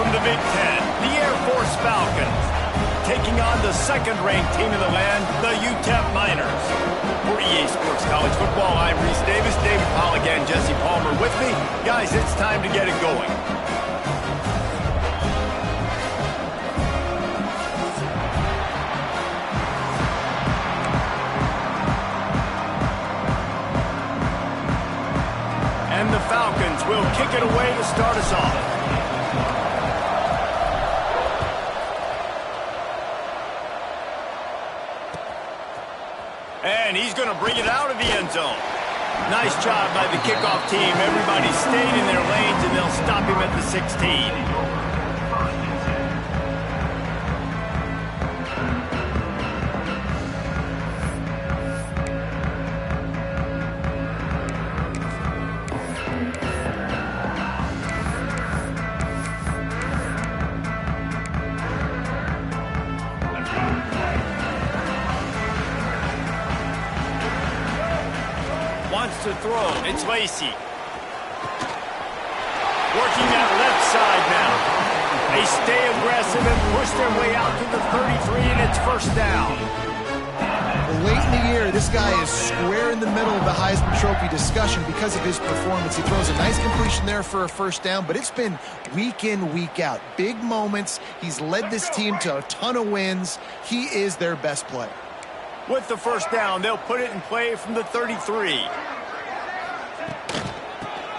from the Big Ten, the Air Force Falcons, taking on the second-ranked team in the land, the UTEP Miners. For EA Sports College Football, I'm Reese Davis, David Polligan, Jesse Palmer with me. Guys, it's time to get it going. And the Falcons will kick it away to start us off. And he's going to bring it out of the end zone. Nice job by the kickoff team. Everybody stayed in their lanes, and they'll stop him at the 16. Wants to throw. It's Lacy. Working that left side now. They stay aggressive and push their way out to the 33, and it's first down. Well, late in the year, this guy is square in the middle of the Heisman Trophy discussion because of his performance. He throws a nice completion there for a first down, but it's been week in, week out. Big moments. He's led this team to a ton of wins. He is their best player. With the first down, they'll put it in play from the 33.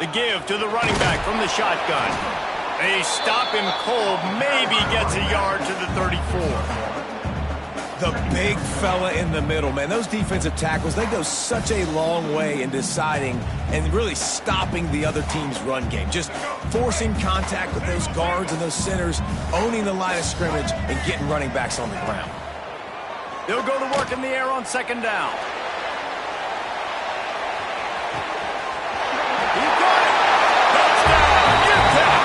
The give to the running back from the shotgun. They stop him cold, maybe gets a yard to the 34. The big fella in the middle, man. Those defensive tackles, they go such a long way in deciding and really stopping the other team's run game. Just forcing contact with those guards and those centers, owning the line of scrimmage, and getting running backs on the ground. They'll go to work in the air on second down. He got it. Touchdown, UTEP.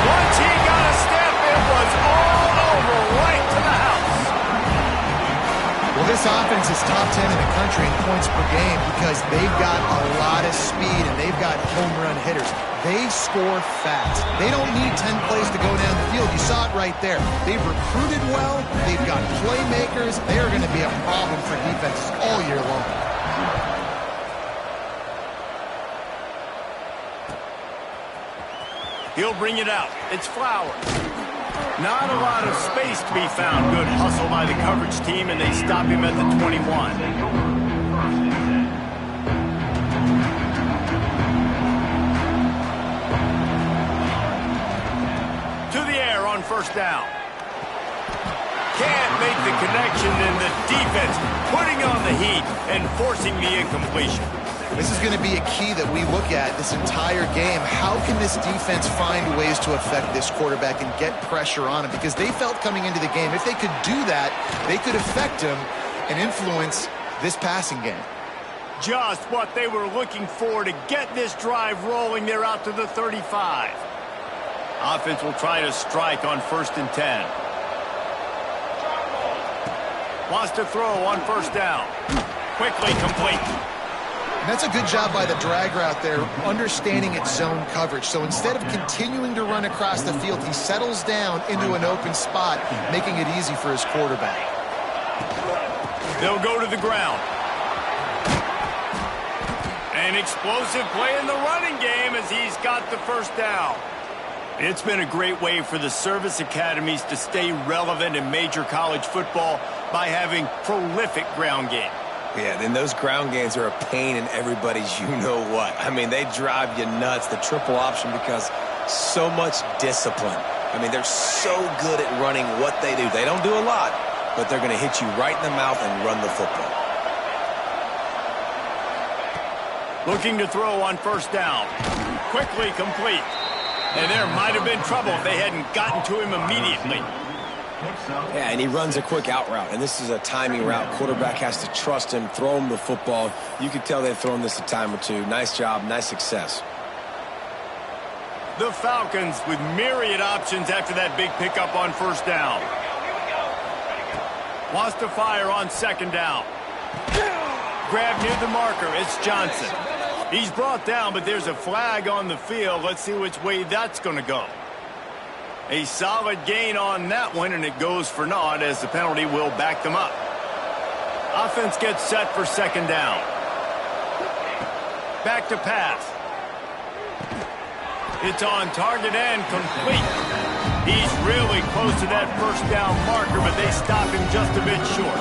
Once he got a step, it was all over, right to the house. Well, this offense is top 10 in the country in points per game because they've got a lot of speed and they've got home run hitters. They score fast. They don't need 10 plays to go down the field. You saw it right there. They've recruited well. They've got playmakers. They are going to be a problem for defenses all year long. He'll bring it out. It's Flowers. Not a lot of space to be found. Good hustle by the coverage team, and they stop him at the 21. On first down. Can't make the connection, and the defense putting on the heat and forcing the incompletion. This is going to be a key that we look at this entire game. How can this defense find ways to affect this quarterback and get pressure on him? Because they felt coming into the game, if they could do that, they could affect him and influence this passing game. Just what they were looking for to get this drive rolling. They're out to the 35. Offense will try to strike on 1st and 10. Wants to throw on first down. Quickly complete. And that's a good job by the drag route there, understanding its zone coverage. So instead of continuing to run across the field, he settles down into an open spot, making it easy for his quarterback. They'll go to the ground. An explosive play in the running game as he's got the first down. It's been a great way for the service academies to stay relevant in major college football by having prolific ground game. Yeah, then those ground games are a pain in everybody's you-know-what. I mean, they drive you nuts, the triple option, because so much discipline. I mean, they're so good at running what they do. They don't do a lot, but they're going to hit you right in the mouth and run the football. Looking to throw on first down. Quickly complete. And there might have been trouble if they hadn't gotten to him immediately. Yeah, and he runs a quick out route, and this is a timing route. Quarterback has to trust him, throw him the football. You can tell they've thrown this a time or two. Nice job, nice success. The Falcons with myriad options after that big pickup on first down. Wants to fire on second down. Grabbed near the marker. It's Johnson. He's brought down, but there's a flag on the field. Let's see which way that's going to go. A solid gain on that one, and it goes for naught as the penalty will back them up. Offense gets set for second down. Back to pass. It's on target and complete. He's really close to that first down marker, but they stop him just a bit short.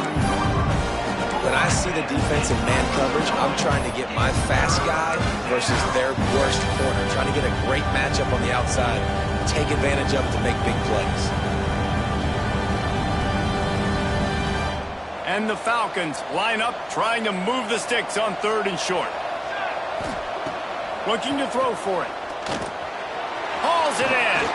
When I see the defense in man coverage, I'm trying to get my fast guy versus their worst corner, trying to get a great matchup on the outside, take advantage of it to make big plays. And the Falcons line up, trying to move the sticks on third and short. Looking to throw for it. Hauls it in.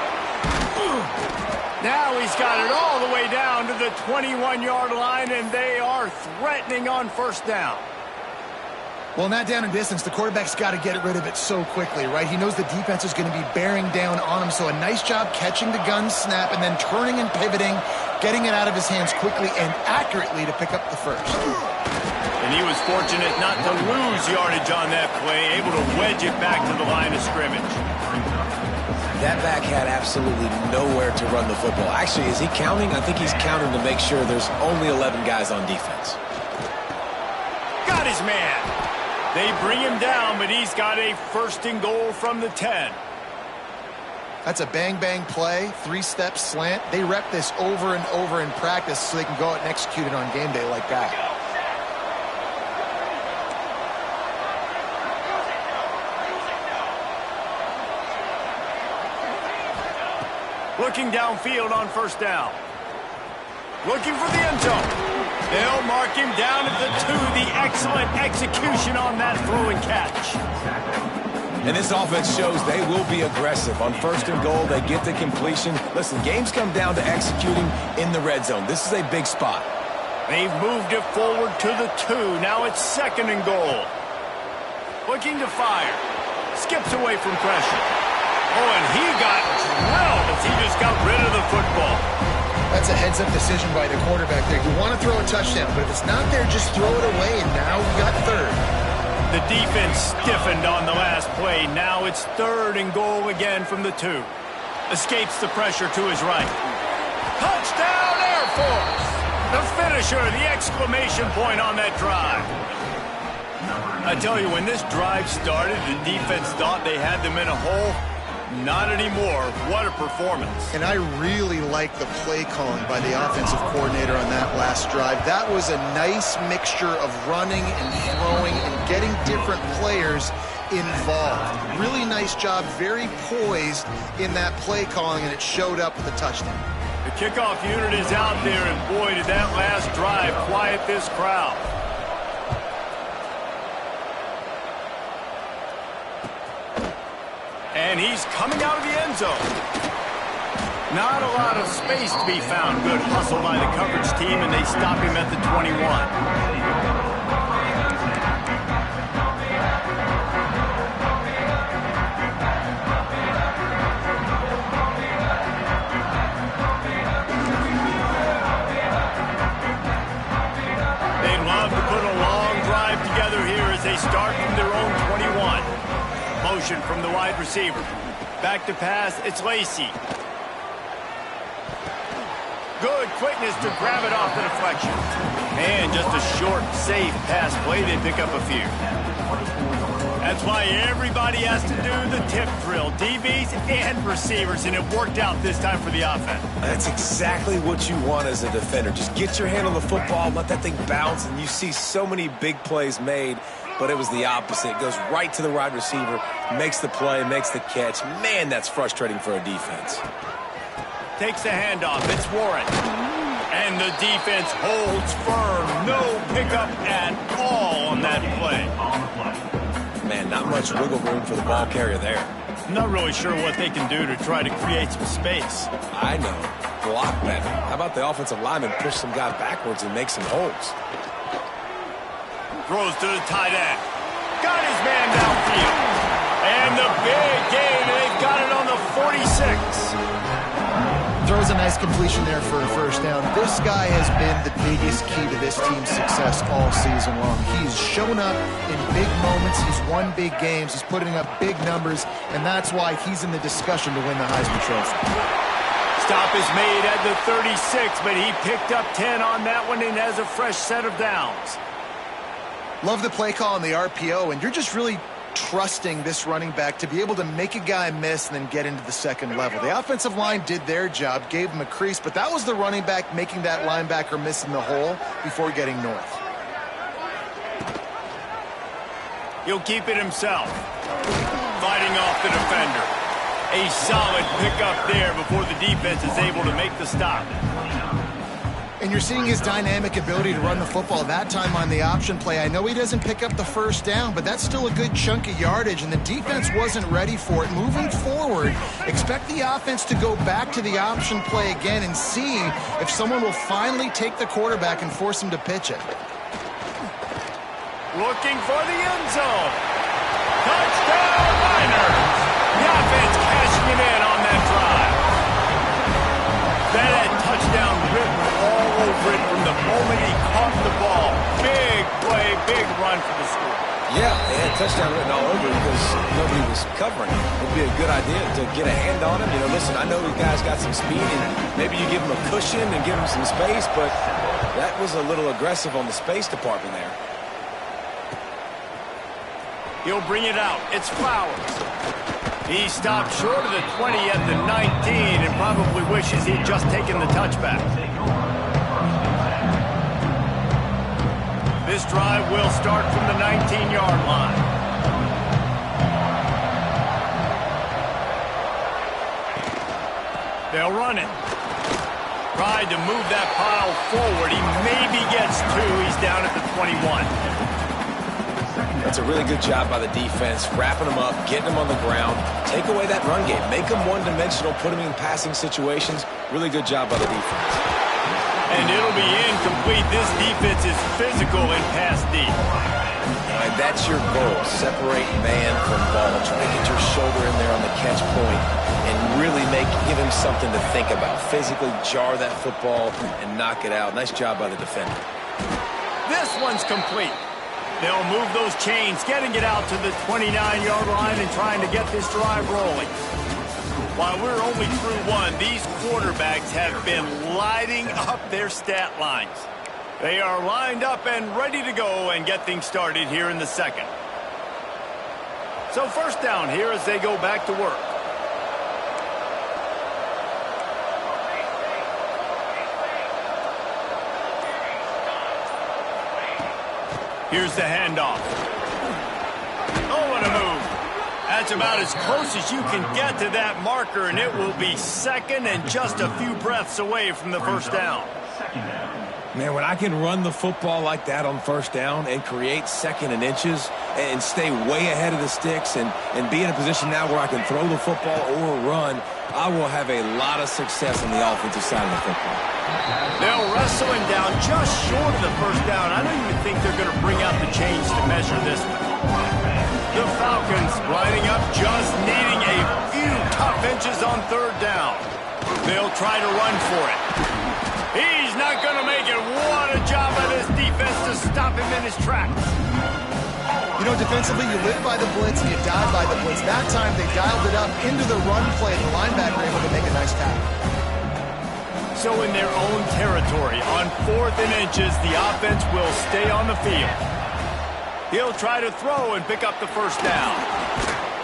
Now he's got it all the way down to the 21-yard line, and they are threatening on first down. Well, in that down and distance, the quarterback's got to get rid of it so quickly, right? He knows the defense is going to be bearing down on him, so a nice job catching the gun snap and then turning and pivoting, getting it out of his hands quickly and accurately to pick up the first. And he was fortunate not to lose yardage on that play, able to wedge it back to the line of scrimmage. That back had absolutely nowhere to run the football. Actually, is he counting? I think he's counting to make sure there's only 11 guys on defense. Got his man. They bring him down, but he's got a first and goal from the 10. That's a bang-bang play, three-step slant. They rep this over and over in practice so they can go out and execute it on game day like that. Looking downfield on first down. Looking for the end zone. They'll mark him down at the 2. The excellent execution on that throw and catch. And this offense shows they will be aggressive. On first and goal, they get the completion. Listen, games come down to executing in the red zone. This is a big spot. They've moved it forward to the 2. Now it's second and goal. Looking to fire. Skips away from pressure. Oh, and he got drilled as he just got rid of the football. That's a heads-up decision by the quarterback there. You want to throw a touchdown, but if it's not there, just throw it away, and now you got third. The defense stiffened on the last play. Now it's third and goal again from the 2. Escapes the pressure to his right. Touchdown, Air Force! The finisher, the exclamation point on that drive. I tell you, when this drive started, the defense thought they had them in a hole. Not anymore. What a performance. And I really like the play calling by the offensive coordinator on that last drive. That was a nice mixture of running and throwing and getting different players involved. Really nice job, very poised in that play calling, and it showed up with a touchdown. The kickoff unit is out there, and boy, did that last drive quiet this crowd. And he's coming out of the end zone. Not a lot of space to be found. Good hustle by the coverage team, and they stop him at the 21. They'd love to put a long drive together here as they start from their own 21. Motion from the wide receiver. Back to pass, it's Lacy. Good quickness to grab it off the deflection. And just a short, safe pass play. They pick up a few. That's why everybody has to do the tip drill. DBs and receivers, and it worked out this time for the offense. That's exactly what you want as a defender. Just get your hand on the football, let that thing bounce, and you see so many big plays made. But it was the opposite. It goes right to the wide receiver, makes the play, makes the catch. Man, that's frustrating for a defense. Takes the handoff. It's Warren. And the defense holds firm. No pickup at all on that play. Man, not much wiggle room for the ball carrier there. I'm not really sure what they can do to try to create some space. I know. Block better. How about the offensive lineman push some guy backwards and make some holes? Throws to the tight end. Got his man downfield. And the big gain. They've got it on the 46. Throws a nice completion there for a first down. This guy has been the biggest key to this team's success all season long. He's shown up in big moments. He's won big games. He's putting up big numbers, and that's why he's in the discussion to win the Heisman Trophy. Stop is made at the 36, but he picked up 10 on that one and has a fresh set of downs. Love the play call on the RPO, and you're just really trusting this running back to be able to make a guy miss and then get into the second level. The offensive line did their job, gave him a crease, but that was the running back making that linebacker miss in the hole before getting north. He'll keep it himself. Fighting off the defender. A solid pickup there before the defense is able to make the stop. And you're seeing his dynamic ability to run the football that time on the option play. I know he doesn't pick up the first down, but that's still a good chunk of yardage, and the defense wasn't ready for it. Moving forward, expect the offense to go back to the option play again and see if someone will finally take the quarterback and force him to pitch it. Looking for the end zone. Touchdown, Niners! The offense cashing it in on that drive. That had touchdown written all over it from the moment he caught the ball. Big play, big run for the score. Yeah, they had touchdown written all over it because nobody was covering it. It'd be a good idea to get a hand on him. You know, listen, I know you guys got some speed, and maybe you give him a cushion and give him some space, but that was a little aggressive on the space department there. He'll bring it out. It's Flowers. He stopped short of the 20 at the 19 and probably wishes he'd just taken the touchback. This drive will start from the 19-yard line. They'll run it. Tried to move that pile forward. He maybe gets two. He's down at the 21. That's a really good job by the defense, wrapping them up, getting them on the ground, take away that run game, make them one-dimensional, put them in passing situations. Really good job by the defense. And it'll be incomplete. This defense is physical in pass deep. All right, that's your goal. Separate man from ball. Try to get your shoulder in there on the catch point and really give him something to think about. Physically jar that football and knock it out. Nice job by the defender. This one's complete. They'll move those chains, getting it out to the 29-yard line and trying to get this drive rolling. While we're only through one, these quarterbacks have been lighting up their stat lines. They are lined up and ready to go and get things started here in the second. So first down here as they go back to work. Here's the handoff. Oh, what a move. That's about as close as you can get to that marker, and it will be second and just a few breaths away from the first down. Man, when I can run the football like that on first down and create second and inches and stay way ahead of the sticks and be in a position now where I can throw the football or run, I will have a lot of success on the offensive side of the football. They'll wrestle him down just short of the first down. I don't even think they're going to bring out the chains to measure this one. The Falcons lining up, just needing a few tough inches on third down. They'll try to run for it. He's not going to make it. What a job by this defense to stop him in his tracks. You know, defensively, you live by the blitz and you die by the blitz. That time, they dialed it up into the run play. The linebacker able to make a nice tackle. So in their own territory, on 4th and inches, the offense will stay on the field. He'll try to throw and pick up the first down.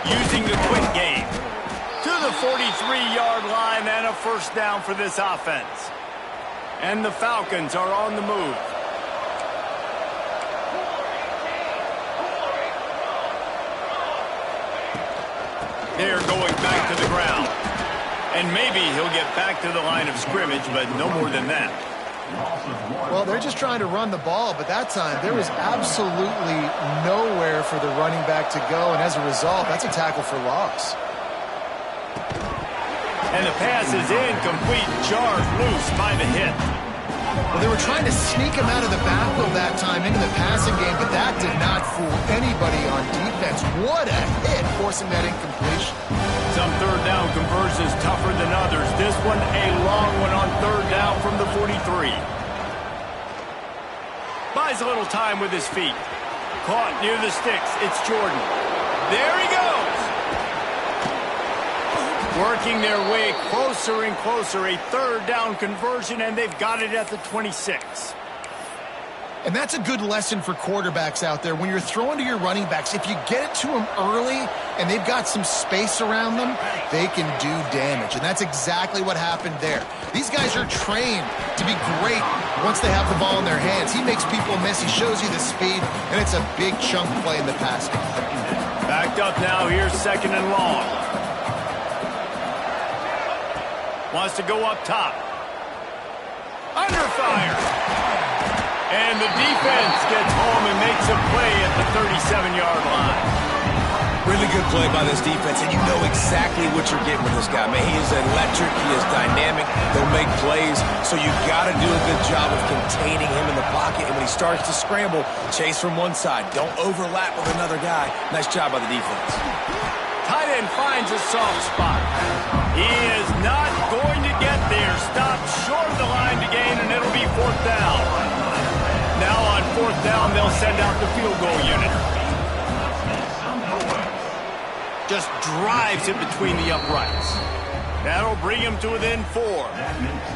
Using the quick game. To the 43-yard line and a first down for this offense. And the Falcons are on the move. They're going back to the ground. And maybe he'll get back to the line of scrimmage, but no more than that. Well, they're just trying to run the ball, but that time there was absolutely nowhere for the running back to go, and as a result, that's a tackle for loss. And the pass is incomplete, jarred loose by the hit. Well, they were trying to sneak him out of the backfield that time into the passing game, but that did not fool anybody on defense. What a hit, forcing that incompletion. Some third down conversions tougher than others. This one a long one on third down from the 43. Buys a little time with his feet. Caught near the sticks. It's Jordan. There he goes. Working their way closer and closer. A third down conversion, and they've got it at the 26. And that's a good lesson for quarterbacks out there. When you're throwing to your running backs, if you get it to them early and they've got some space around them, they can do damage. And that's exactly what happened there. These guys are trained to be great once they have the ball in their hands. He makes people miss. He shows you the speed, and it's a big chunk play in the pass game. Backed up now. Here's second and long. Wants to go up top. Under fire. And the defense gets home and makes a play at the 37-yard line. Really good play by this defense, and you know exactly what you're getting with this guy. Man, he is electric. He is dynamic. He'll make plays, so you got to do a good job of containing him in the pocket. And when he starts to scramble, chase from one side. Don't overlap with another guy. Nice job by the defense. Tight end finds a soft spot. He is not going to get there. Stopped short of the line to gain, and it'll be fourth down. Now on fourth down, they'll send out the field goal unit. Just drives it between the uprights. That'll bring him to within 4.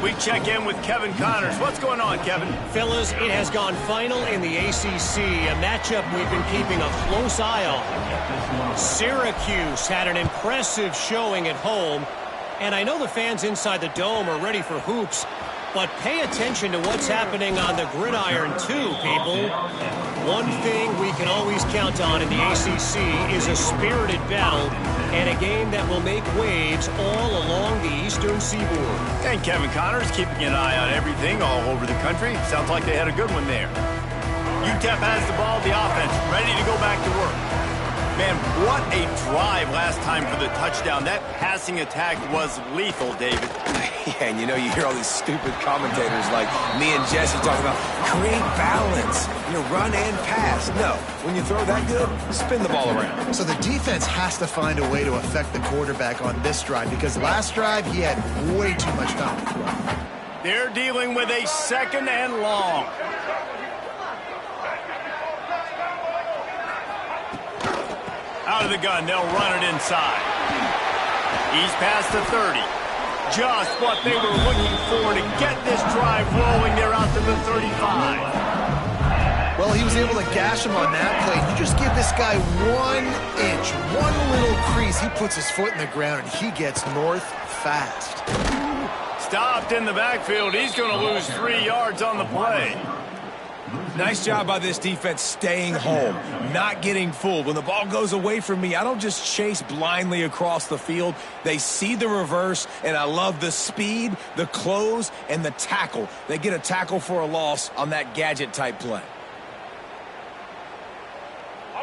We check in with Kevin Connors. What's going on, Kevin? Fellas, it has gone final in the ACC, a matchup we've been keeping a close eye on. Syracuse had an impressive showing at home, and I know the fans inside the Dome are ready for hoops, but pay attention to what's happening on the gridiron too, people. One thing we can always count on in the ACC is a spirited battle and a game that will make waves all along the Eastern Seaboard. And Kevin Connors keeping an eye on everything all over the country. Sounds like they had a good one there. UTEP has the ball, the offense, ready to go back to work. Man, what a drive last time for the touchdown. That passing attack was lethal, David. Yeah, and you know, you hear all these stupid commentators like me and Jesse talking about create balance, run and pass. No, when you throw that good, spin the ball around. So the defense has to find a way to affect the quarterback on this drive, because last drive he had way too much time to throw. They're dealing with a second and long. Out of the gun, they'll run it inside. He's past the 30. Just what they were looking for to get this drive rolling. They're out to the 35. Well, he was able to gash him on that play. You just give this guy 1 inch, one little crease. He puts his foot in the ground, and he gets north fast. Stopped in the backfield. He's going to lose 3 yards on the play. Nice job by this defense staying home, not getting fooled. When the ball goes away from me, I don't just chase blindly across the field. They see the reverse, and I love the speed, the close, and the tackle. They get a tackle for a loss on that gadget-type play.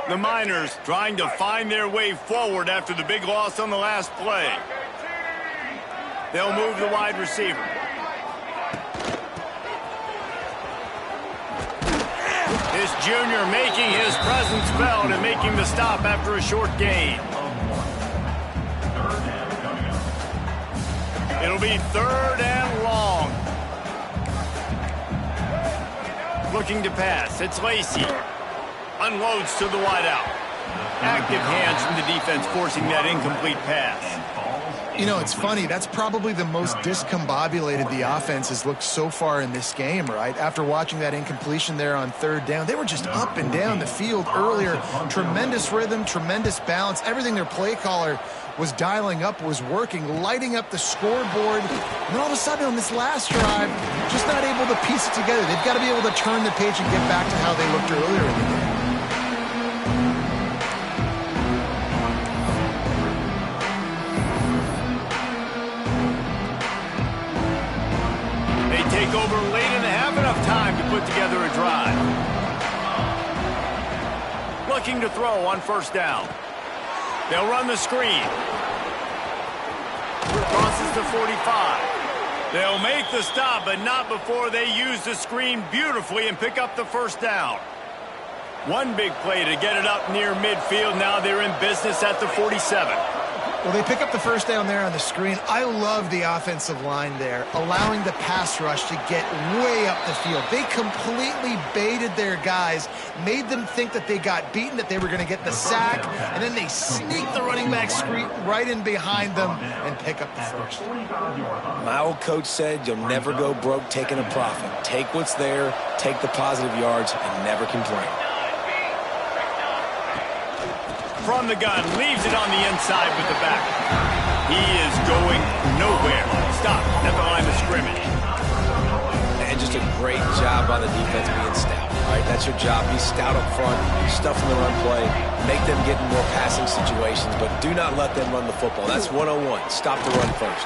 The Miners trying to find their way forward after the big loss on the last play. They'll move the wide receiver. This junior making his presence felt and making the stop after a short gain. It'll be third and long. Looking to pass. It's Lacey. Unloads to the wideout. Active hands from the defense forcing that incomplete pass. It's funny. That's probably the most discombobulated the offense has looked so far in this game, right? After watching that incompletion there on third down, they were just up and down the field earlier. Tremendous rhythm, tremendous balance. Everything their play caller was dialing up was working, lighting up the scoreboard. And then all of a sudden on this last drive, just not able to piece it together. They've got to be able to turn the page and get back to how they looked earlier in the game. Take over late and have enough time to put together a drive. Looking to throw on first down. They'll run the screen. Crosses the 45. They'll make the stop, but not before they use the screen beautifully and pick up the first down. One big play to get it up near midfield. Now they're in business at the 47. Well, they pick up the first down there on the screen. I love the offensive line there, allowing the pass rush to get way up the field. They completely baited their guys, made them think that they got beaten, that they were going to get the sack, and then they sneak the running back screen right in behind them and pick up the first. My old coach said you'll never go broke taking a profit. Take what's there, take the positive yards, and never complain. From the gun, leaves it on the inside with the back. He is going nowhere. Stop at the line of scrimmage. And just a great job by the defense being stout. All right, that's your job. Be stout up front, stuff in the run play, make them get in more passing situations, but do not let them run the football. That's 101. Stop the run first.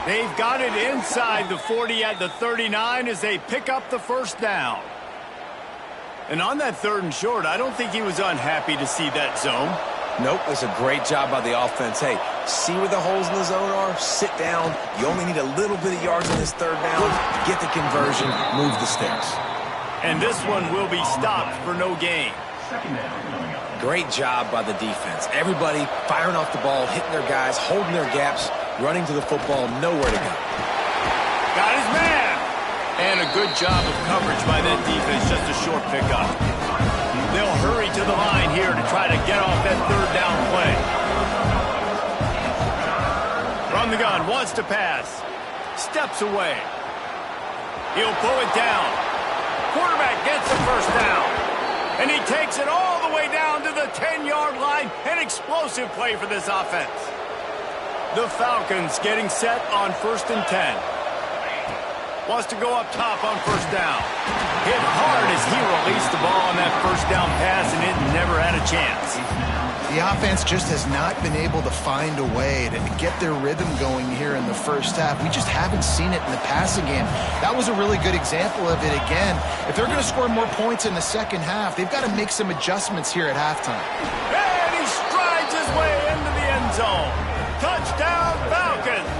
They've got it inside the 40 at the 39 as they pick up the first down. And on that 3rd and short, I don't think he was unhappy to see that zone. Nope, it's a great job by the offense. Hey, see where the holes in the zone are? Sit down. You only need a little bit of yards on this 3rd down. Get the conversion, move the sticks. And this one will be stopped for no gain. Great job by the defense. Everybody firing off the ball, hitting their guys, holding their gaps, running to the football, nowhere to go. Got his man! And a good job of coverage by that defense, just a short pickup. They'll hurry to the line here to try to get off that 3rd down play. From the gun, wants to pass. Steps away. He'll pull it down. Quarterback gets the first down. And he takes it all the way down to the 10-yard line. An explosive play for this offense. The Falcons getting set on 1st and 10. Wants to go up top on 1st down. Hit hard as he released the ball on that 1st down pass, and it never had a chance. The offense just has not been able to find a way to get their rhythm going here in the first half. We just haven't seen it in the passing game. That was a really good example of it again. If they're going to score more points in the second half, they've got to make some adjustments here at halftime. And he strides his way into the end zone. Touchdown, Falcons!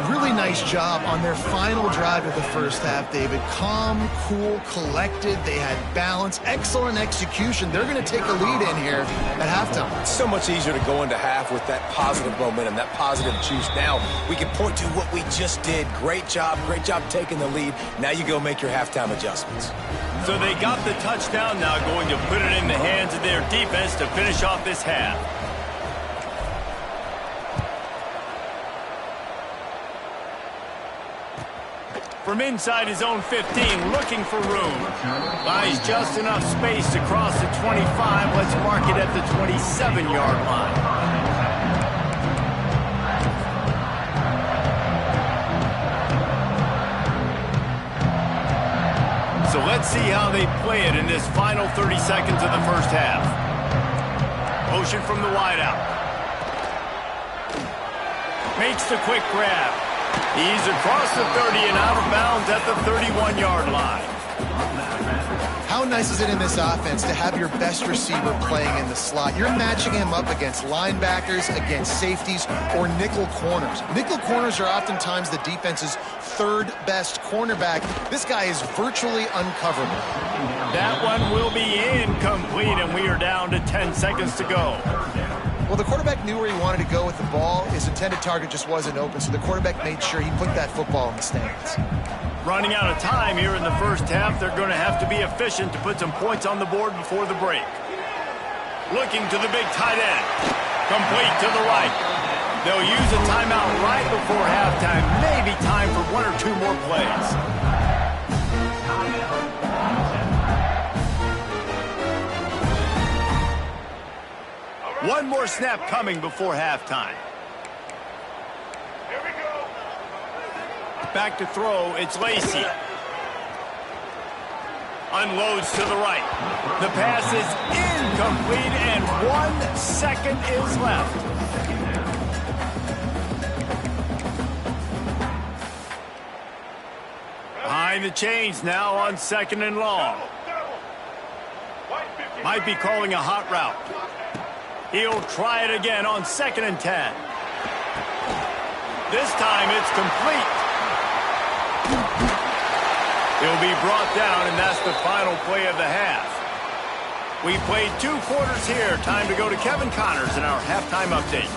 Really nice job on their final drive of the first half, David. Calm, cool, collected. They had balance, excellent execution. They're going to take a lead in here at halftime. It's so much easier to go into half with that positive momentum, that positive juice. Now we can point to what we just did. Great job taking the lead. Now you go make your halftime adjustments. So they got the touchdown, now going to put it in the hands of their defense to finish off this half. From inside his own 15, looking for room. Buys just enough space to cross the 25. Let's mark it at the 27-yard line. So let's see how they play it in this final 30 seconds of the first half. Motion from the wideout. Makes the quick grab. He's across the 30 and out of bounds at the 31-yard line. How nice is it in this offense to have your best receiver playing in the slot? You're matching him up against linebackers, against safeties, or nickel corners. Nickel corners are oftentimes the defense's 3rd best cornerback. This guy is virtually uncoverable. That one will be incomplete, and we are down to 10 seconds to go. Well, the quarterback knew where he wanted to go with the ball. His intended target just wasn't open, so the quarterback made sure he put that football in the stands. Running out of time here in the first half, they're going to have to be efficient to put some points on the board before the break. Looking to the big tight end. Complete to the right. They'll use a timeout right before halftime. Maybe time for 1 or 2 more plays. One more snap coming before halftime. Here we go. Back to throw, it's Lacy. Unloads to the right. The pass is incomplete, and 1 second is left. Behind the chains now on 2nd and long. Might be calling a hot route. He'll try it again on 2nd and 10. This time it's complete. He'll be brought down, and that's the final play of the half. We played 2 quarters here. Time to go to Kevin Connors in our halftime update.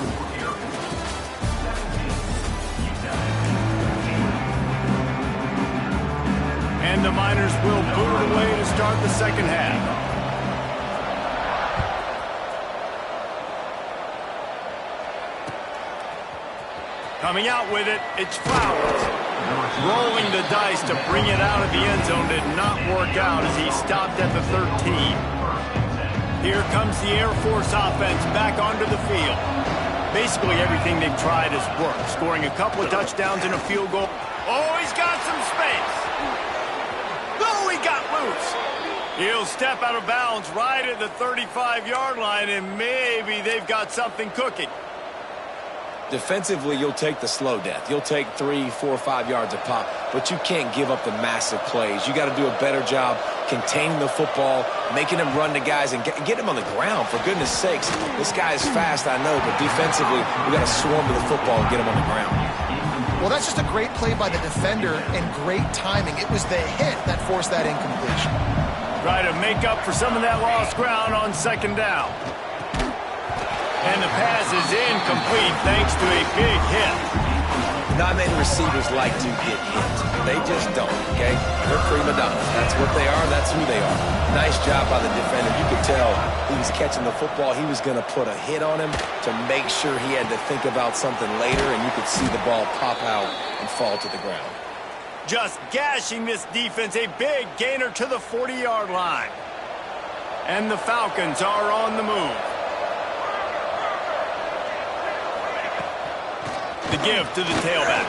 And the Miners will boot it away to start the second half. Coming out with it, it's Flowers. Rolling the dice to bring it out of the end zone did not work out as he stopped at the 13. Here comes the Air Force offense back onto the field. Basically everything they've tried has worked, scoring a couple of touchdowns and a field goal. Oh, he's got some space. Oh, he got loose. He'll step out of bounds right at the 35-yard line, and maybe they've got something cooking. Defensively, you'll take the slow death. You'll take 3, 4, 5 yards a pop, but you can't give up the massive plays. You got to do a better job containing the football, making them run to guys, and get him on the ground, for goodness sakes. This guy is fast, I know, but defensively, we got to swarm to the football and get him on the ground. Well, that's just a great play by the defender and great timing. It was the hit that forced that incompletion. Try to make up for some of that lost ground on second down. And the pass is incomplete thanks to a big hit. Not many receivers like to get hit. They just don't, okay? They're prima donnas. That's what they are. That's who they are. Nice job by the defender. You could tell he was catching the football. He was going to put a hit on him to make sure he had to think about something later, and you could see the ball pop out and fall to the ground. Just gashing this defense, a big gainer to the 40-yard line. And the Falcons are on the move. The give to the tailback.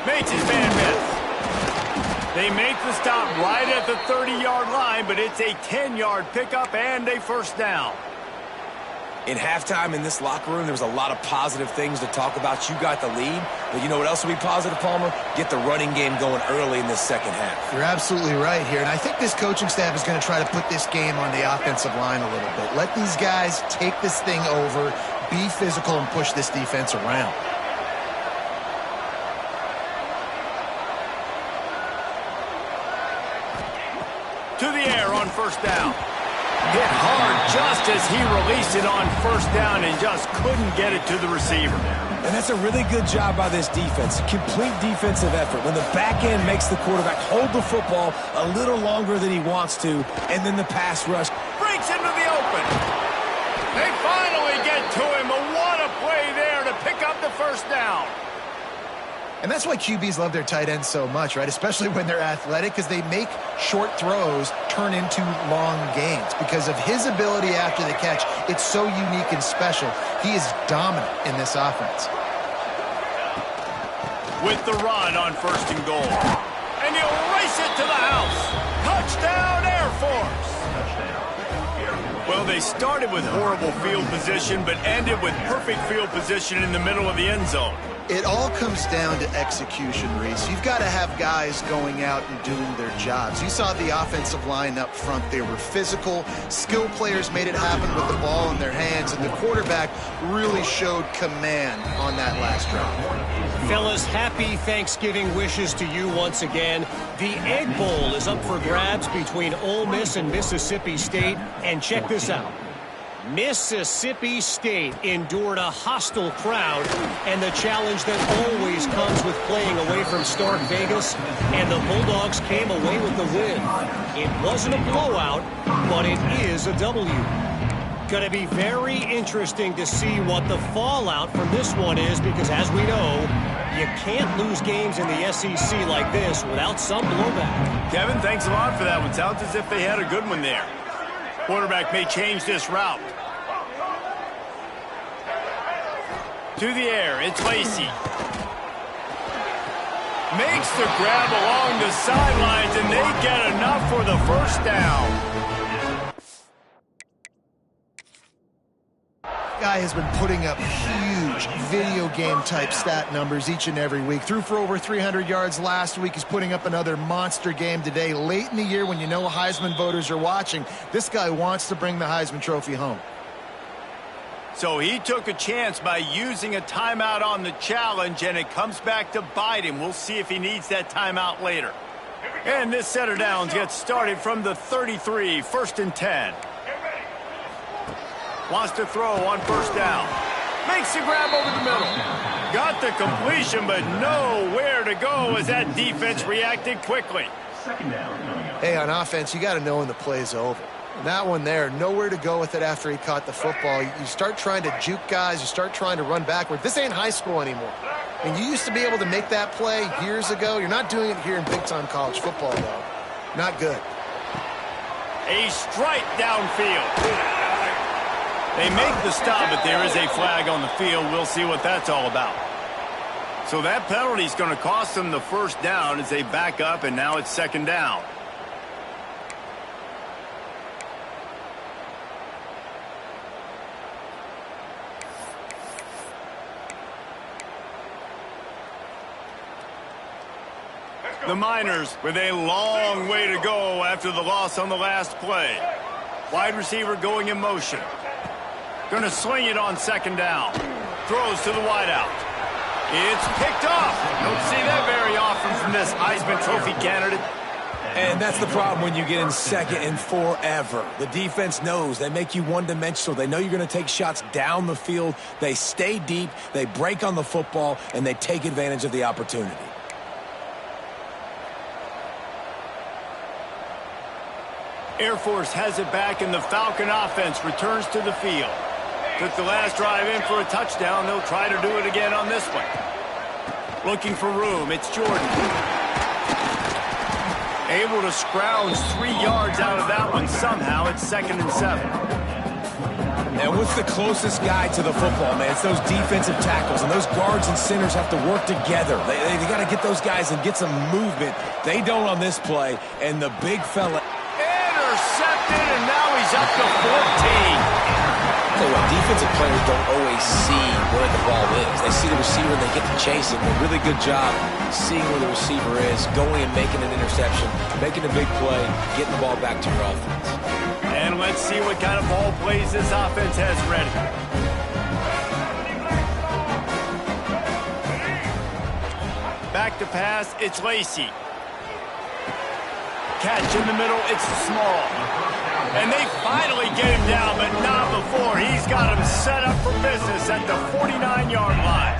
Makes his man miss. They make the stop right at the 30-yard line, but it's a 10-yard pickup and a first down. In halftime in this locker room, there was a lot of positive things to talk about. You got the lead, but you know what else will be positive, Palmer? Get the running game going early in this second half. You're absolutely right here, and I think this coaching staff is going to try to put this game on the offensive line a little bit. Let these guys take this thing over, be physical, and push this defense around. To the air on first down. Hit hard just as he released it on first down and just couldn't get it to the receiver. And that's a really good job by this defense. Complete defensive effort. When the back end makes the quarterback hold the football a little longer than he wants to, and then the pass rush Breaks into the open. They finally get to him. But what a play there to pick up the first down. And that's why QBs love their tight ends so much, right? Especially when they're athletic, because they make short throws turn into long gains. Because of his ability after the catch, it's so unique and special. He is dominant in this offense. With the run on first and goal. And he'll race it to the house. Touchdown, Air Force. Well, they started with horrible field position, but ended with perfect field position in the middle of the end zone. It all comes down to execution, Reese. You've got to have guys going out and doing their jobs. You saw the offensive line up front. They were physical. Skill players made it happen with the ball in their hands, and the quarterback really showed command on that last drive. Fellas, happy Thanksgiving wishes to you once again. The Egg Bowl is up for grabs between Ole Miss and Mississippi State. And check this out. Mississippi State endured a hostile crowd and the challenge that always comes with playing away from Stark Vegas, and the Bulldogs came away with the win. It wasn't a blowout, but it is a W. Going to be very interesting to see what the fallout from this one is, because as we know, you can't lose games in the SEC like this without some blowback. Kevin, thanks a lot for that one. Sounds as if they had a good one there. Quarterback may change this route. To the air, it's Lacy. Makes the grab along the sidelines, and they get enough for the first down. Guy has been putting up huge video game type stat numbers each and every week. Threw for over 300 yards last week. He's putting up another monster game today. Late in the year, when you know Heisman voters are watching, this guy wants to bring the Heisman Trophy home. So he took a chance by using a timeout on the challenge, and it comes back to bite him. We'll see if he needs that timeout later. And this set of downs gets started from the 33, 1st and 10. Wants to throw on first down. Makes the grab over the middle. Got the completion, but nowhere to go as that defense reacted quickly. Hey, on offense, you got to know when the play's over. And that one there, nowhere to go with it after he caught the football. You start trying to juke guys. You start trying to run backward. This ain't high school anymore. I mean, you used to be able to make that play years ago. You're not doing it here in big-time college football, though. Not good. A strike downfield. They make the stop, but there is a flag on the field. We'll see what that's all about. So that penalty is going to cost them the first down as they back up, and now it's second down. The Miners with a long way to go after the loss on the last play. Wide receiver going in motion. Going to sling it on second down. Throws to the wideout. It's picked off. Don't see that very often from this Heisman Trophy candidate. And that's the problem when you get in second and forever. The defense knows. They make you one-dimensional. They know you're going to take shots down the field. They stay deep. They break on the football, and they take advantage of the opportunity. Air Force has it back, and the Falcon offense returns to the field. Took the last drive in for a touchdown. They'll try to do it again on this one. Looking for room. It's Jordan. Able to scrounge 3 yards out of that one somehow. It's 2nd and 7. And what's the closest guy to the football, man? It's those defensive tackles, and those guards and centers have to work together. They got to get those guys and get some movement. They don't on this play, and the big fella... Intercepted, and now he's up to 14. Tell you what, defensive players don't always see where the ball is. They see the receiver and they get to chase him. A really good job seeing where the receiver is, going and making an interception, making a big play, getting the ball back to your offense. And let's see what kind of ball plays this offense has ready. Back to pass, it's Lacy. Catch in the middle, it's small. And they finally get him down, but not before. He's got him set up for business at the 49-yard line.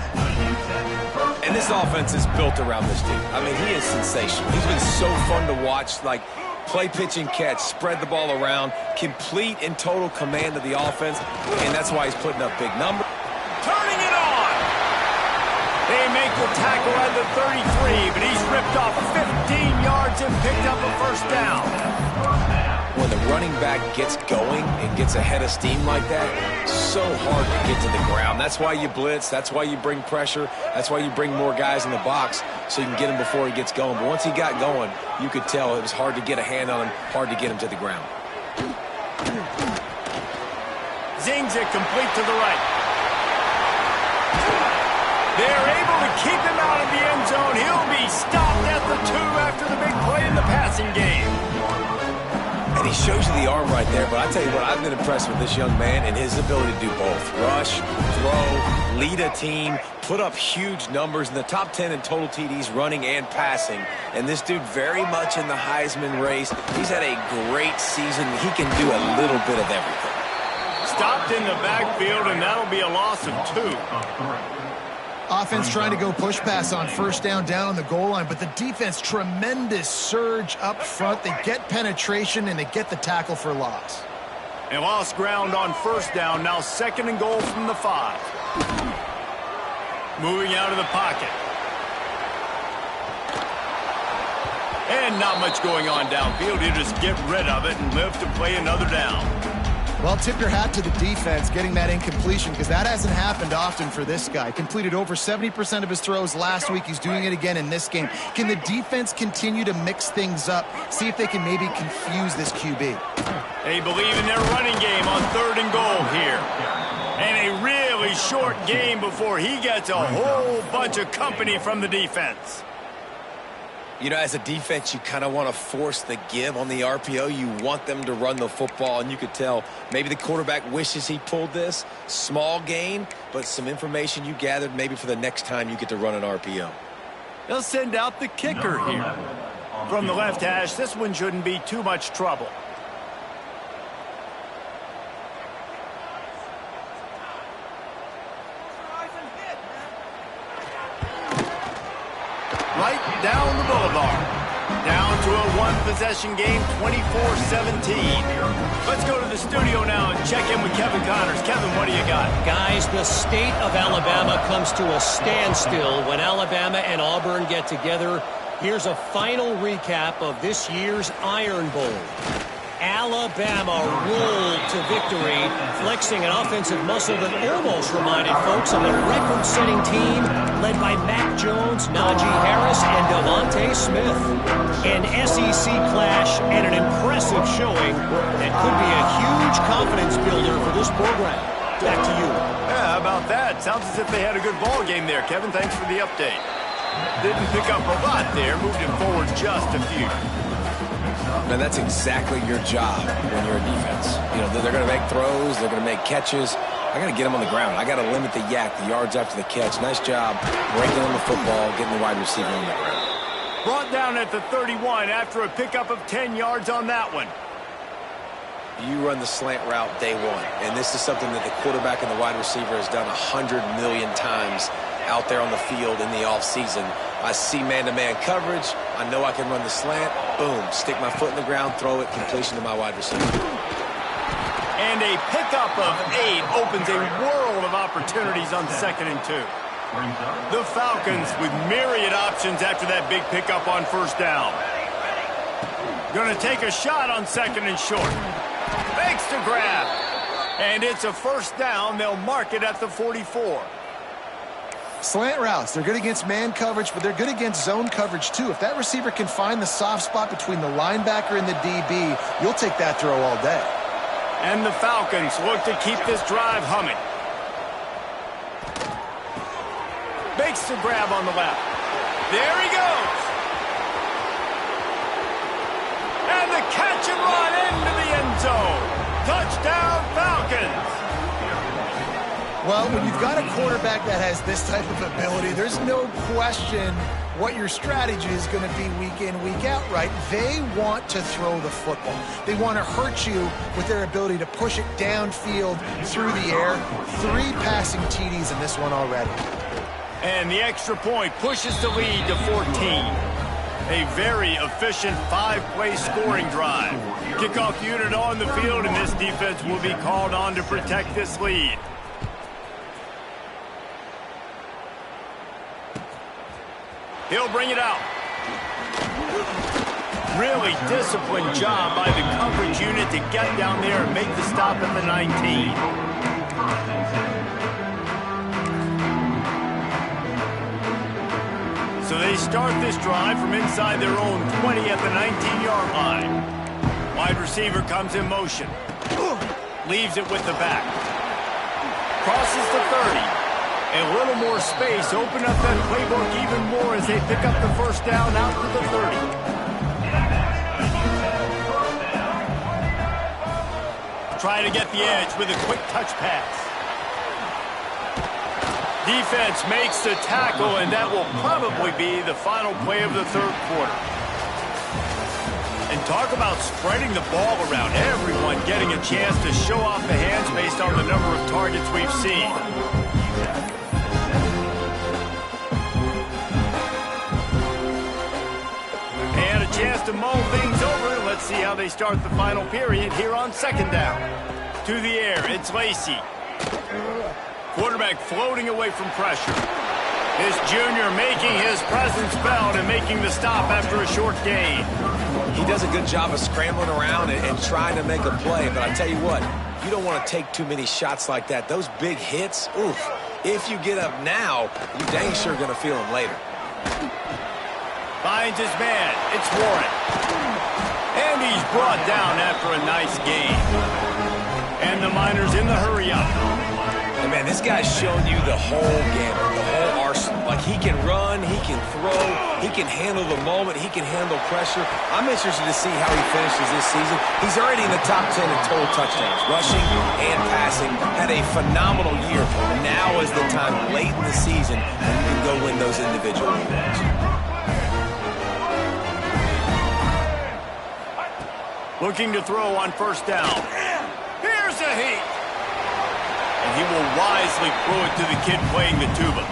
And this offense is built around this dude. I mean, he is sensational. He's been so fun to watch, like play, pitch, and catch, spread the ball around, complete and total command of the offense, and that's why he's putting up big numbers. Turning it on! They make the tackle at the 33, but he's ripped off 15 yards and picked up a first down. When the running back gets going and gets ahead of steam like that, so hard to get to the ground. That's why you blitz. That's why you bring pressure. That's why you bring more guys in the box so you can get him before he gets going. But once he got going, you could tell it was hard to get a hand on him, hard to get him to the ground. Zings it complete to the right. They're able to keep him out of the end zone. He'll be stopped at the 2 after the big play in the passing game. And he shows you the arm right there, but I tell you what, I've been impressed with this young man and his ability to do both. Rush, throw, lead a team, put up huge numbers in the top 10 in total TDs running and passing. And this dude very much in the Heisman race. He's had a great season. He can do a little bit of everything. Stopped in the backfield, and that'll be a loss of 2. Offense trying to go push pass on first down on the goal line, but the defense, tremendous surge up front. They get penetration, and they get the tackle for loss. They lost ground on first down, now 2nd and goal from the 5. Moving out of the pocket. And not much going on downfield. You just get rid of it and live to play another down. Well, tip your hat to the defense getting that incompletion, because that hasn't happened often for this guy. Completed over 70% of his throws last week. He's doing it again in this game. Can the defense continue to mix things up? See if they can maybe confuse this QB. They believe in their running game on 3rd and goal here. And a really short game before he gets a whole bunch of company from the defense. You know, as a defense, you kind of want to force the give on the RPO. You want them to run the football, and you could tell maybe the quarterback wishes he pulled this. Small gain, but some information you gathered maybe for the next time you get to run an RPO. They'll send out the kicker here. From the left hash, this one shouldn't be too much trouble. right down the boulevard. Down to a one-possession game, 24-17. Let's go to the studio now and check in with Kevin Connors. Kevin, what do you got? Guys, the state of Alabama comes to a standstill when Alabama and Auburn get together. Here's a final recap of this year's Iron Bowl. Alabama rolled to victory, flexing an offensive muscle that almost reminded folks of a record-setting team led by Mac Jones, Najee Harris, and Devontae Smith. An SEC clash and an impressive showing that could be a huge confidence builder for this program. Back to you. Yeah, how about that? Sounds as if they had a good ball game there. Kevin, thanks for the update. Didn't pick up a lot there, moved it forward just a few. Now, that's exactly your job when you're a defense. You know, they're going to make throws. They're going to make catches. I got to get them on the ground. I got to limit the yak, the yards after the catch. Nice job breaking on the football, getting the wide receiver on the ground. Brought down at the 31 after a pickup of 10 yards on that one. You run the slant route day one, and this is something that the quarterback and the wide receiver has done 100 million times out there on the field in the offseason. I see man-to-man coverage. I know I can run the slant. Boom, stick my foot in the ground, throw it, completion to my wide receiver. And a pickup of 8 opens a world of opportunities on 2nd and 2. The Falcons with myriad options after that big pickup on first down. Going to take a shot on 2nd and short. Fakes to grab. And it's a first down. They'll mark it at the 44. Slant routes, they're good against man coverage, but they're good against zone coverage too. If that receiver can find the soft spot between the linebacker and the DB, you'll take that throw all day. And the Falcons look to keep this drive humming. Makes the grab on the left. There he goes. And the catch and run into the end zone. Touchdown, Falcons. Well, when you've got a quarterback that has this type of ability, there's no question what your strategy is going to be week in, week out, right? They want to throw the football. They want to hurt you with their ability to push it downfield through the air. 3 passing TDs in this one already. And the extra point pushes the lead to 14. A very efficient 5-play scoring drive. Kickoff unit on the field, and this defense will be called on to protect this lead. He'll bring it out. Really disciplined job by the coverage unit to get down there and make the stop at the 19. So they start this drive from inside their own 20 at the 19-yard line. Wide receiver comes in motion. Leaves it with the back. Crosses the 30. A little more space, open up that playbook even more as they pick up the first down out to the 30. Try to get the edge with a quick touch pass. Defense makes the tackle, and that will probably be the final play of the 3rd quarter. And talk about spreading the ball around. Everyone getting a chance to show off the hands based on the number of targets we've seen. Chance to mull things over. Let's see how they start the final period here on 2nd down. To the air, it's Lacy. Quarterback floating away from pressure. This junior making his presence felt and making the stop after a short gain. He does a good job of scrambling around and trying to make a play, but I tell you what, you don't want to take too many shots like that. Those big hits, oof. If you get up now, you dang sure going to feel them later. Finds his man. It's Warren. And he's brought down after a nice gain. And the Miners in the hurry-up. And man, this guy's showing you the whole gamut, the whole arsenal. Like, he can run, he can throw, he can handle the moment, he can handle pressure. I'm interested to see how he finishes this season. He's already in the top 10 in total touchdowns, rushing and passing. Had a phenomenal year. Now is the time late in the season when you can go win those individual awards. Looking to throw on first down. Here's a heat. And he will wisely throw it to the kid playing the tuba.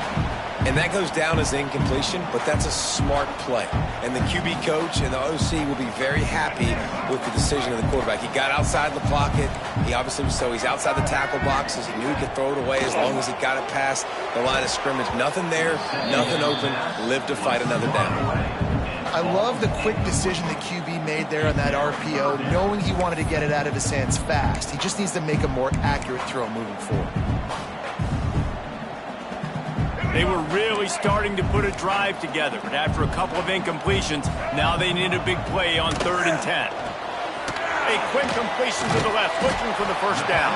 And that goes down as incompletion, but that's a smart play. And the QB coach and the OC will be very happy with the decision of the quarterback. He got outside the pocket. He obviously was so he's outside the tackle boxes. He knew he could throw it away as long as he got it past the line of scrimmage. Nothing there, nothing open. Live to fight another down. I love the quick decision the QB made there on that RPO, knowing he wanted to get it out of his hands fast. He just needs to make a more accurate throw moving forward. They were really starting to put a drive together, but after a couple of incompletions, now they need a big play on 3rd and 10. A quick completion to the left, looking for the first down.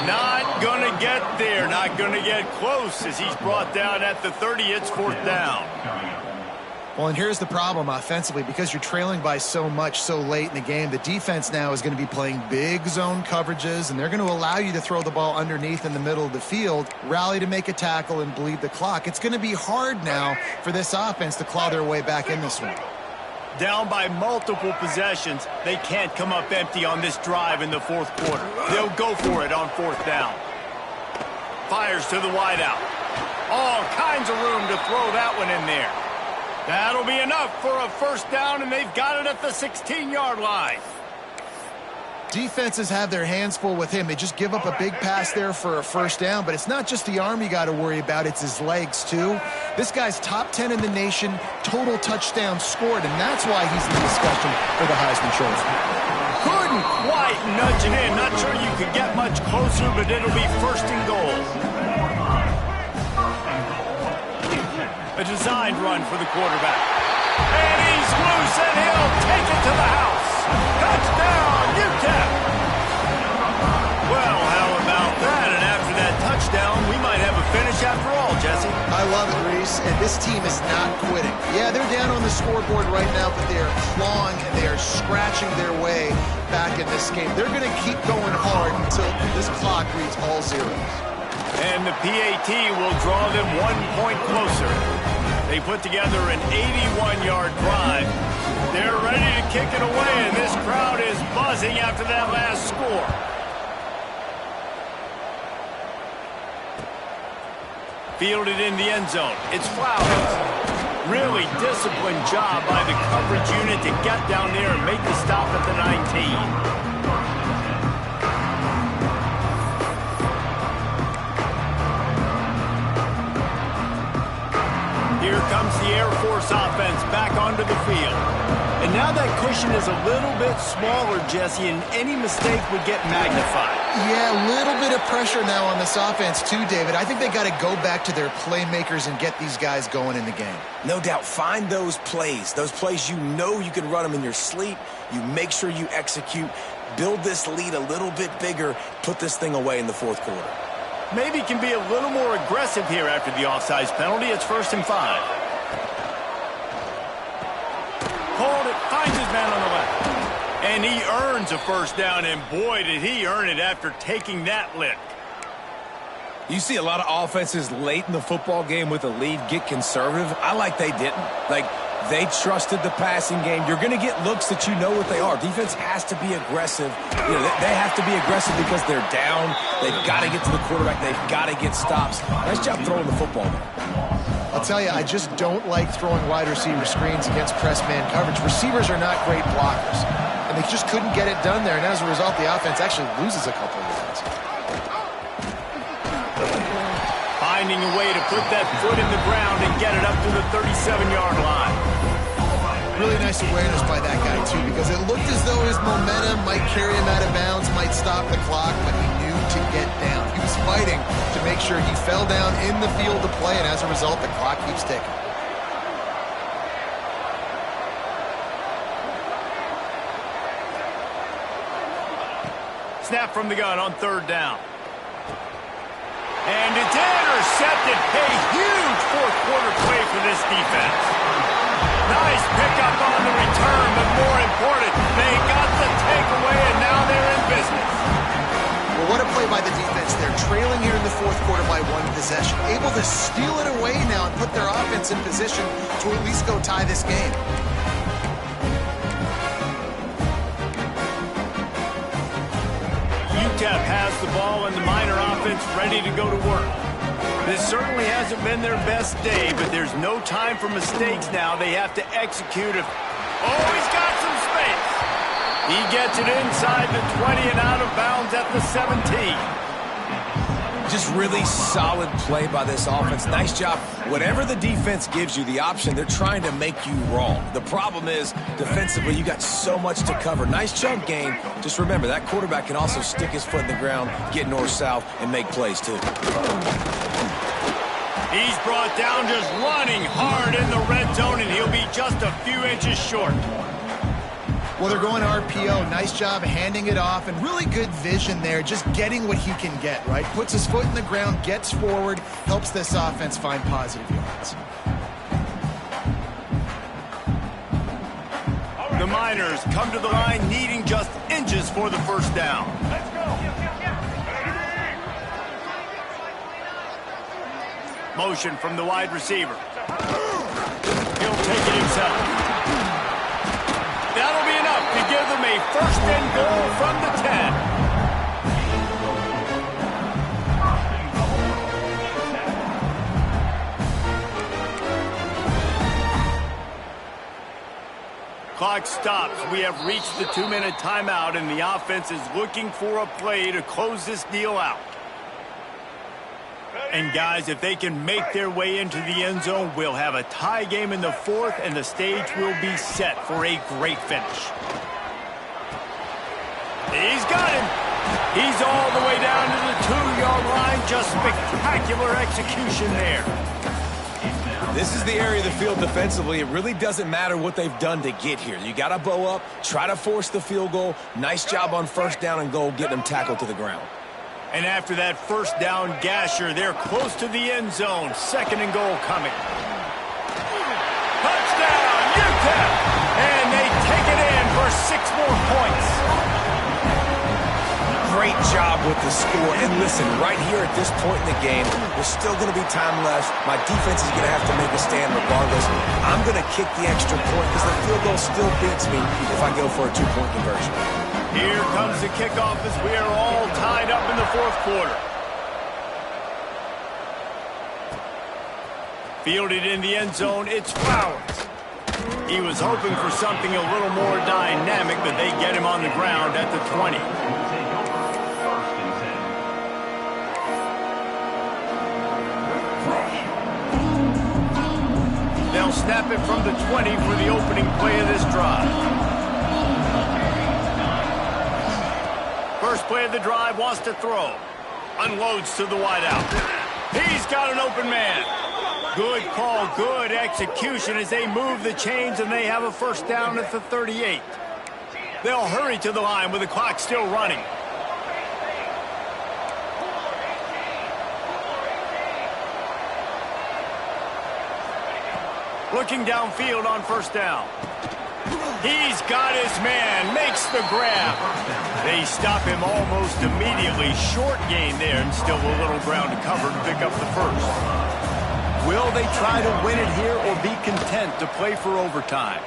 Not going to get there, not going to get close as he's brought down at the 30. It's 4th down. Well, and here's the problem offensively. Because you're trailing by so much so late in the game, the defense now is going to be playing big zone coverages, and they're going to allow you to throw the ball underneath in the middle of the field, rally to make a tackle, and bleed the clock. It's going to be hard now for this offense to claw their way back in this one. Down by multiple possessions, they can't come up empty on this drive in the 4th quarter. They'll go for it on 4th down. Fires to the wideout. All kinds of room to throw that one in there. That'll be enough for a first down, and they've got it at the 16-yard line. Defenses have their hands full with him. They just give up a big pass there for a first down, but it's not just the arm you got to worry about, it's his legs too. This guy's top 10 in the nation, total touchdowns scored, and that's why he's in the discussion for the Heisman Trophy. Couldn't quite nudge it in. Not sure you could get much closer, but it'll be 1st and goal. A designed run for the quarterback. And he's loose, and he'll take it to the house. Touchdown, UTEP! Well, how about that? And after that touchdown, we might have a finish after all, Jesse. I love it, Reese, and this team is not quitting. Yeah, they're down on the scoreboard right now, but they are clawing and they are scratching their way back in this game. They're going to keep going hard until this clock reads all zeros. And the PAT will draw them 1 point closer. They put together an 81-yard drive. They're ready to kick it away, and this crowd is buzzing after that last score. Fielded in the end zone. It's Flowers. Really disciplined job by the coverage unit to get down there and make the stop at the 19. Here comes the Air Force offense back onto the field. And now that cushion is a little bit smaller, Jesse, and any mistake would get magnified. Yeah, a little bit of pressure now on this offense too, David. I think they got to go back to their playmakers and get these guys going in the game. No doubt. Find those plays you know you can run them in your sleep. You make sure you execute. Build this lead a little bit bigger. Put this thing away in the 4th quarter. Maybe can be a little more aggressive here after the offsides penalty. It's 1st and 5. Called it, finds his man on the left. And he earns a first down, and boy, did he earn it after taking that lick. You see a lot of offenses late in the football game with a lead get conservative. I like they didn't. Like, they trusted the passing game. You're going to get looks that you know what they are. Defense has to be aggressive. You know, they have to be aggressive because they're down. They've got to get to the quarterback. They've got to get stops. Nice job throwing the football there. I'll tell you, I just don't like throwing wide receiver screens against press man coverage. Receivers are not great blockers, and they just couldn't get it done there. And as a result, the offense actually loses a couple of yards. Finding a way to put that foot in the ground and get it up to the 37-yard line. Really nice awareness by that guy, too, because it looked as though his momentum might carry him out of bounds, might stop the clock, but he knew to get down. He was fighting to make sure he fell down in the field to play, and as a result, the clock keeps ticking. Snap from the gun on 3rd down. And it's intercepted. A huge 4th quarter play for this defense. Nice pickup on the return, but more important, they got the takeaway, and now they're in business. Well, what a play by the defense. They're trailing here in the 4th quarter by 1 possession. Able to steal it away now and put their offense in position to at least go tie this game. UTEP has the ball, and the Miner offense ready to go to work. This certainly hasn't been their best day, but there's no time for mistakes now. They have to execute it. Oh, he's got some space. He gets it inside the 20 and out of bounds at the 17. Just really solid play by this offense. Nice job. Whatever the defense gives you the option, they're trying to make you wrong. The problem is, defensively, you got so much to cover. Nice chunk gain. Just remember, that quarterback can also stick his foot in the ground, get north-south, and make plays, too. He's brought down just running hard in the red zone, and he'll be just a few inches short. Well, they're going RPO. Nice job handing it off, and really good vision there, just getting what he can get, right? Puts his foot in the ground, gets forward, helps this offense find positive yards. The Miners come to the line needing just inches for the first down. Let's go. Motion from the wide receiver. He'll take it himself. That'll be enough to give them a first and goal from the 10. Clock stops. We have reached the 2-minute timeout, and the offense is looking for a play to close this deal out. And guys, if they can make their way into the end zone, we'll have a tie game in the fourth, and the stage will be set for a great finish. He's got him. He's all the way down to the 2-yard line. Just spectacular execution there. This is the area of the field defensively. It really doesn't matter what they've done to get here. You got to bow up, try to force the field goal. Nice job on first down and goal, getting them tackled to the ground. And after that first down gasher, they're close to the end zone. Second and goal coming. Touchdown, UTEP! And they take it in for 6 more points. Great job with the score. And listen, right here at this point in the game, there's still going to be time left. My defense is going to have to make a stand regardless. I'm going to kick the extra point because the field goal still beats me if I go for a 2-point conversion. Here comes the kickoff as we are all tied up in the fourth quarter. Fielded in the end zone, it's Flowers. He was hoping for something a little more dynamic, but they get him on the ground at the 20. They'll snap it from the 20 for the opening play of this drive. First play of the drive, wants to throw. Unloads to the wideout. He's got an open man. Good call, good execution as they move the chains, and they have a first down at the 38. They'll hurry to the line with the clock still running. Looking downfield on first down. He's got his man, makes the grab. They stop him almost immediately. Short gain there, and still a little ground to cover to pick up the first. Will they try to win it here or be content to play for overtime?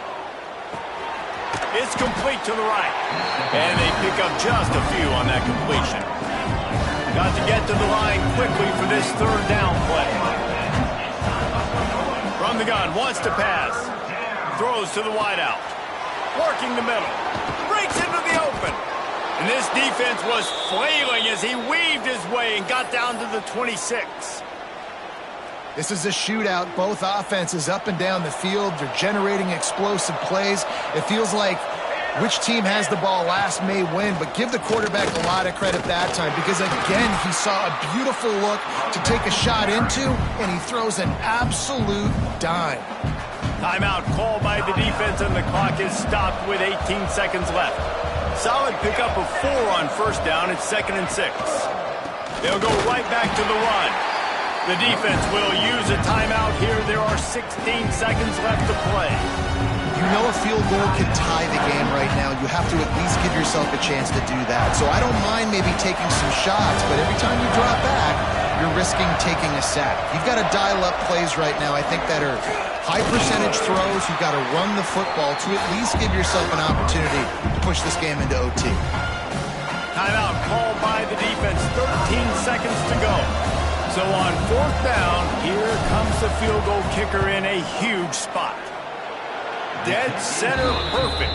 It's complete to the right. And they pick up just a few on that completion. Got to get to the line quickly for this third down play. From the gun, wants to pass. Throws to the wideout. Working the middle. Breaks into the open. And this defense was flailing as he weaved his way and got down to the 26. This is a shootout. Both offenses up and down the field. They're generating explosive plays. It feels like which team has the ball last may win, but give the quarterback a lot of credit that time because, again, he saw a beautiful look to take a shot into, and he throws an absolute dime. Timeout called by the defense, and the clock is stopped with 18 seconds left. Solid pickup of 4 on first down. It's 2nd and 6. They'll go right back to the run. The defense will use a timeout here. There are 16 seconds left to play. You know a field goal can tie the game right now. You have to at least give yourself a chance to do that. So I don't mind maybe taking some shots, but every time you drop back, you're risking taking a sack. You've got to dial up plays right now, I think, that are high percentage throws. You've got to run the football to at least give yourself an opportunity to push this game into OT. Timeout called by the defense. 13 seconds to go. So on 4th down, here comes the field goal kicker in a huge spot. Dead center perfect.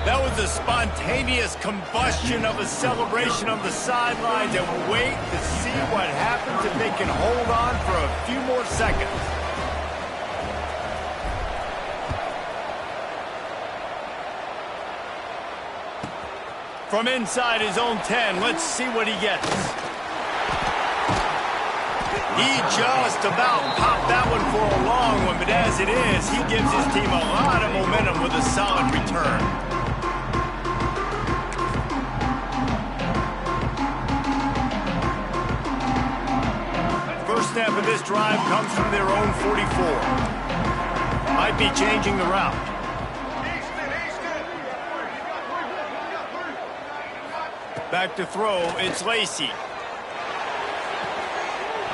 That was a spontaneous combustion of a celebration on the sidelines, and wait to see what happens if they can hold on for a few more seconds. From inside his own 10, let's see what he gets. He just about popped that one for a long one, but as it is, he gives his team a lot of momentum with a solid return. First snap of this drive comes from their own 44. Might be changing the route. Back to throw, it's Lacy.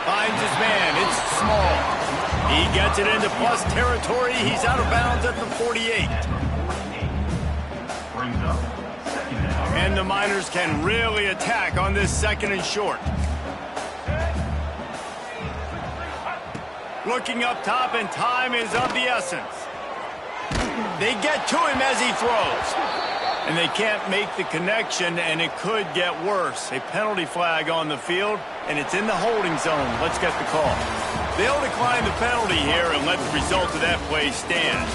Finds his man, it's Small. He gets it into plus territory. He's out of bounds at the 48. And the Miners can really attack on this 2nd and short. Looking up top, and time is of the essence. They get to him as he throws. And they can't make the connection, and it could get worse. A penalty flag on the field, and it's in the holding zone. Let's get the call. They'll decline the penalty here and let the result of that play stand.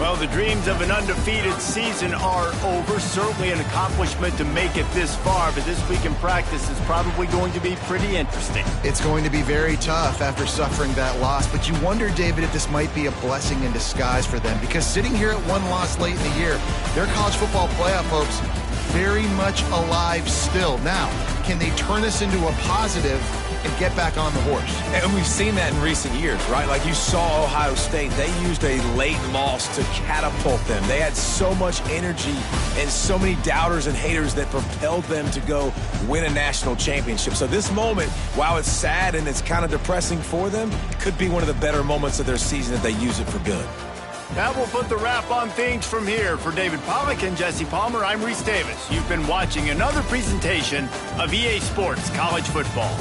Well, the dreams of an undefeated season are over. Certainly an accomplishment to make it this far, but this week in practice is probably going to be pretty interesting. It's going to be very tough after suffering that loss, but you wonder, David, if this might be a blessing in disguise for them, because sitting here at one loss late in the year, their college football playoff hopes very much alive still. Now, can they turn this into a positive and get back on the horse? And we've seen that in recent years, right? Like you saw Ohio State, they used a late loss to catapult them. They had so much energy and so many doubters and haters that propelled them to go win a national championship. So this moment, while it's sad and it's kind of depressing for them, could be one of the better moments of their season if they use it for good. That will put the wrap on things from here. For David Pollack and Jesse Palmer, I'm Reese Davis. You've been watching another presentation of EA Sports College Football.